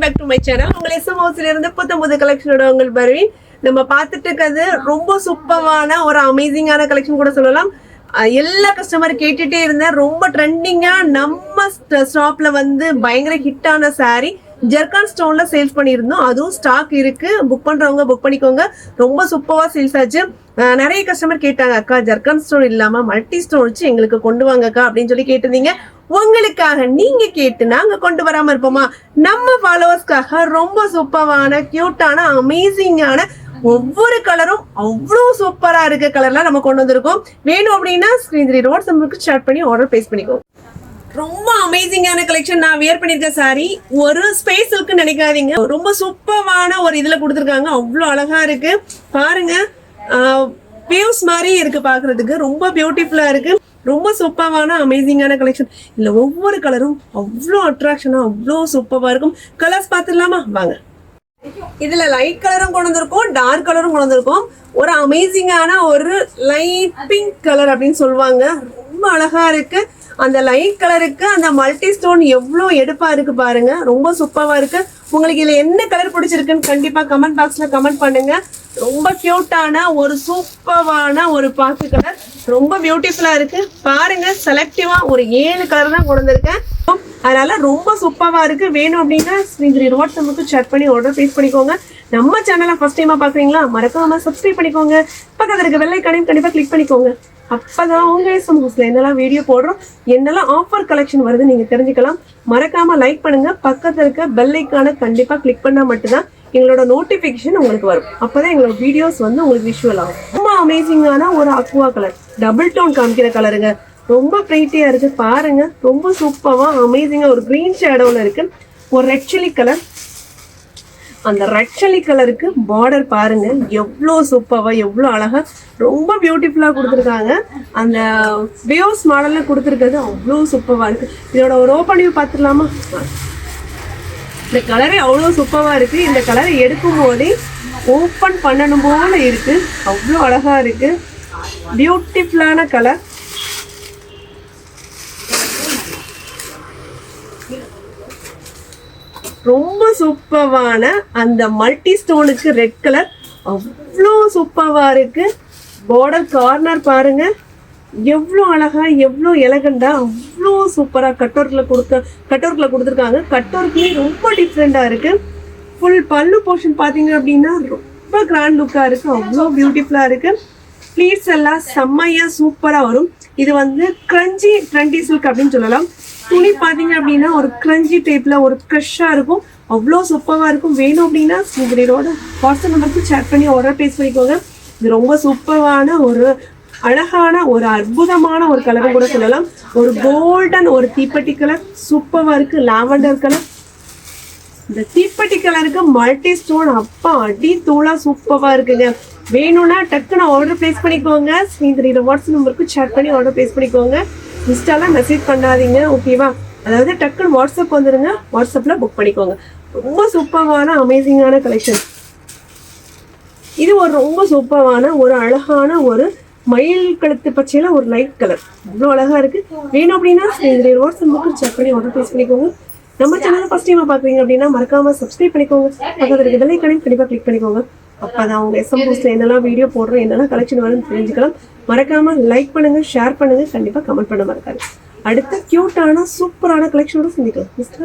Back to my channel. உங்கள் SM ஹவுஸ்ல இருந்து புது கலெக்ஷனோட உங்கள் பர்வீன். நம்ம பார்த்துட்டு இருக்கிறது ரொம்ப சூப்பரான ஒரு அமேசிங்கான கலெக்ஷன் கூட சொல்லலாம். எல்லா கஸ்டமர் கேட்டுட்டே இருந்தேன். ரொம்ப ட்ரெண்டிங்கா நம்ம ஷாப்ல வந்து பயங்கர ஹிட்டான சாரி ஜெர்கான் ஸ்டோன்ல சேல்ஸ் பண்ணியிருந்தோம். அதுவும் ஸ்டாக் இருக்கு, புக் பண்றவங்க புக் பண்ணிக்கோங்க. ரொம்ப சூப்பரா சேல்ஸ் ஆச்சு. நிறைய கஸ்டமர் கேட்டாங்க, அக்கா ஜெர்கான் ஸ்டோன் இல்லாம மல்டி ஸ்டோன் வச்சு எங்களுக்கு கொண்டு வாங்கக்கா அப்படின்னு சொல்லி கேட்டிருந்தீங்க. உங்களுக்காக நீங்க கேட்டு நாங்க கொண்டு வராம இருப்போமா? நம்ம ஃபாலோவர்ஸ்க்காக ரொம்ப சூப்பரான கியூட்டான அமேசிங்கான ஒவ்வொரு கலரும் அவ்வளோ சூப்பரா இருக்க கலர்லாம் நம்ம கொண்டு வந்திருக்கோம். வேணும் அப்படின்னா ஸ்கிரீன் 3 ரோட்ஸ் நம்மளுக்கு ஷேர் பண்ணி ஆர்டர் பிளேஸ் பண்ணிக்கோ. ரொம்ப அமேசிங்கான கலெக்ஷன். நான் வியர் பண்ணிருக்க சாரி ஒரு ஸ்பேஸ் இருக்குன்னு நினைக்காதீங்க. ரொம்ப சூப்பரான ஒரு இதுல கொடுத்துருக்காங்க. அவ்வளோ அழகா இருக்கு பாருங்க. வியூஸ் மாதிரி இருக்கு பாக்குறதுக்கு. ரொம்ப பியூட்டிஃபுல்லா இருக்கு. ரொம்ப சூப்பரான அமேசிங்கான கலெக்ஷன். இல்ல ஒவ்வொரு கலரும் அவ்வளோ அட்ராக்ஷனா அவ்வளோ சூப்பரா இருக்கும். கலர்ஸ் பார்த்துடலாமா? வாங்க. இதுல லைட் கலரும் கொண்டு வந்திருக்கோம், டார்க் கலரும் கொண்டு வந்திருக்கோம். ஒரு அமேசிங்கான ஒரு லைட் பிங்க் கலர் அப்படின்னு சொல்லுவாங்க. ரொம்ப அழகா இருக்கு. அந்த லைட் கலருக்கு அந்த மல்டி ஸ்டோன் எவ்வளோ எடுப்பா இருக்கு பாருங்க. ரொம்ப சூப்பரா இருக்கு. உங்களுக்கு இதுல என்ன கலர் பிடிச்சிருக்குன்னு கண்டிப்பா கமெண்ட் பாக்ஸ்ல கமெண்ட் பண்ணுங்க. ரொம்ப கியூட்டான ஒரு சூப்பரான ஒரு பாக்கு கலர். ரொம்ப பியூட்டிஃபுல்லா இருக்கு பாருங்க. செலக்டிவா ஒரு 7 கலர் தான் கொண்டு வந்திருக்கேன். அதனால ரொம்ப சூப்பரா இருக்கு. வேணும் அப்படின்னா ஸ்கிரீன் 3 ரோட்ஸ் நமக்கு செக் பண்ணி ஆர்டர் பிளேஸ் பண்ணிக்கோங்க. நம்ம சேனலை ஃபர்ஸ்ட் டைமா பாக்குறீங்களா? மறக்காம சப்ஸ்கிரைப் பண்ணிக்கோங்க. பக்கத்துல இருக்க பெல் ஐகானையும் கண்டிப்பா கிளிக் பண்ணிக்கோங்க. அப்பதான் உங்க எஸ்எம் ஹவுஸ்ல என்னெல்லாம் வீடியோ போடுறோம், என்னெல்லாம் ஆஃபர் கலெக்ஷன் வருது நீங்க தெரிஞ்சுக்கலாம். மறக்காம லைக் பண்ணுங்க. பக்கத்துல இருக்க பெல் ஐகானை கண்டிப்பா கிளிக் பண்ணா மட்டும்தான் எங்களோட நோட்டிபிகேஷன் உங்களுக்கு வரும். அப்பதான் எங்களோட வீடியோஸ் வந்து உங்களுக்கு விஷுவல் ஆகும். ரொம்ப அமேசிங்கான ஒரு அக்வா கலர், டபுள் டோன் காமிக்கிற கலருங்க. ரொம்ப பிரைட்டியா இருக்கு பாருங்க. ரொம்ப சூப்பரா அமேசிங்கா ஒரு கிரீன் ஷேடோல இருக்கு. ஒரு ரெட் சில்லி கலர். அந்த ரெட் சில்லி கலருக்கு பார்டர் பாருங்க எவ்வளோ சூப்பரா எவ்வளோ அழகா ரொம்ப பியூட்டிஃபுல்லா கொடுத்துருக்காங்க. அந்த வியூஸ் மாடல்ல கொடுத்துருக்கிறது அவ்வளோ சூப்பரா இருக்கு. இதோட ஒரு ஓப்பன் வியூ பார்த்துடலாமா? இந்த கலரே அவ்வளோ சூப்பரா இருக்கு. இந்த கலரை எடுக்கும் போதே ஓப்பன் பண்ணணும் போல இருக்கு. அவ்வளோ அழகா இருக்கு. பியூட்டிஃபுல்லான கலர். ரொம்ப சூப்பரான அந்த மல்டி ஸ்டோனுக்கு ரெட் கலர் அவ்வளோ சூப்பரா இருக்கு. பார்டர் கார்னர் பாருங்க எவ்வளோ அழகா எவ்வளோ எலகண்டா அவ்வளோ சூப்பரா கட்டோர்க்கில் கொடுத்துருக்காங்க. கட்டோர்க்குலேயே ரொம்ப டிஃப்ரெண்டா இருக்கு. ஃபுல் பல்லு போர்ஷன் பார்த்தீங்க அப்படின்னா ரொம்ப கிராண்ட் லுக்கா இருக்கு. அவ்வளோ பியூட்டிஃபுல்லா இருக்கு. ப்ளீட்ஸ் எல்லாம் செம்மையா சூப்பரா வரும். இது வந்து கிரஞ்சி ட்ரெண்டி சில்க் அப்படின்னு சொல்லலாம். துணி பார்த்தீங்க அப்படின்னா ஒரு கிரஞ்சி டைப்ல ஒரு க்ரஷ்ஷா இருக்கும். அவ்வளோ சூப்பராக இருக்கும். வேணும் அப்படின்னா உங்களோட வாட்ஸ்அப் நம்பருக்கு சேட் பண்ணி ஆர்டர் பிளேஸ் பண்ணிக்கோங்க. இது ரொம்ப சூப்பரான ஒரு அழகான ஒரு அற்புதமான ஒரு கலரும் கூட சொல்லலாம். ஒரு கோல்டன் ஒரு தீப்பெட்டி கலர் சூப்பரா இருக்கு. Lavender colour. இந்த தீப்பெட்டி கலருக்கு மல்டி ஸ்டோன் அப்பா அடி தூளா சூப்பரா இருக்குங்க. வேணும்னா டக்குன்னு ஆர்டர் பிளேஸ் பண்ணிக்கோங்க. இந்த வாட்ஸ்அப் நம்பருக்கு சேட் பண்ணி ஆர்டர் பிளேஸ் பண்ணிக்கோங்க. இன்ஸ்டால மெசேஜ் பண்ணாதீங்க, ஓகேவா? அதாவது டக்குன்னு வாட்ஸ்அப் வந்துருங்க. வாட்ஸ்அப்ல புக் பண்ணிக்கோங்க. ரொம்ப சூப்பரான அமேசிங்கான கலெக்ஷன். இது ஒரு ரொம்ப சூப்பரான ஒரு அழகான ஒரு மயில் கழுத்து பச்சையில ஒரு லைட் கலர் அவ்வளோ அழகா இருக்கு. வேணும் அப்படின்னா வாட்ஸ்அப் செக் பண்ணி ஆர்டர் பிளேஸ் பண்ணிக்கோங்க. நம்ம சேனல் ஃபர்ஸ்ட் டைமா பாக்குறீங்க அப்படின்னா மறக்காம சப்ஸ்கிரைப் பண்ணிக்கோங்க. பக்கத்துல இருக்க பெல் ஐகானையும் கண்டிப்பா கிளிக் பண்ணிக்கோங்க. அப்பதான் உங்க எஸ்எம் ஹவுஸ்ல என்னெல்லாம் வீடியோ போடுறோம், என்னெல்லாம் கலெக்ஷன் வரும்னு தெரிஞ்சுக்கலாம். மறக்காம லைக் பண்ணுங்க, ஷேர் பண்ணுங்க, கண்டிப்பா கமெண்ட் பண்ண மறக்காது. அடுத்த கியூட்டான சூப்பரான கலெக்ஷனோட சந்திக்கலாம். மிஸ்டர்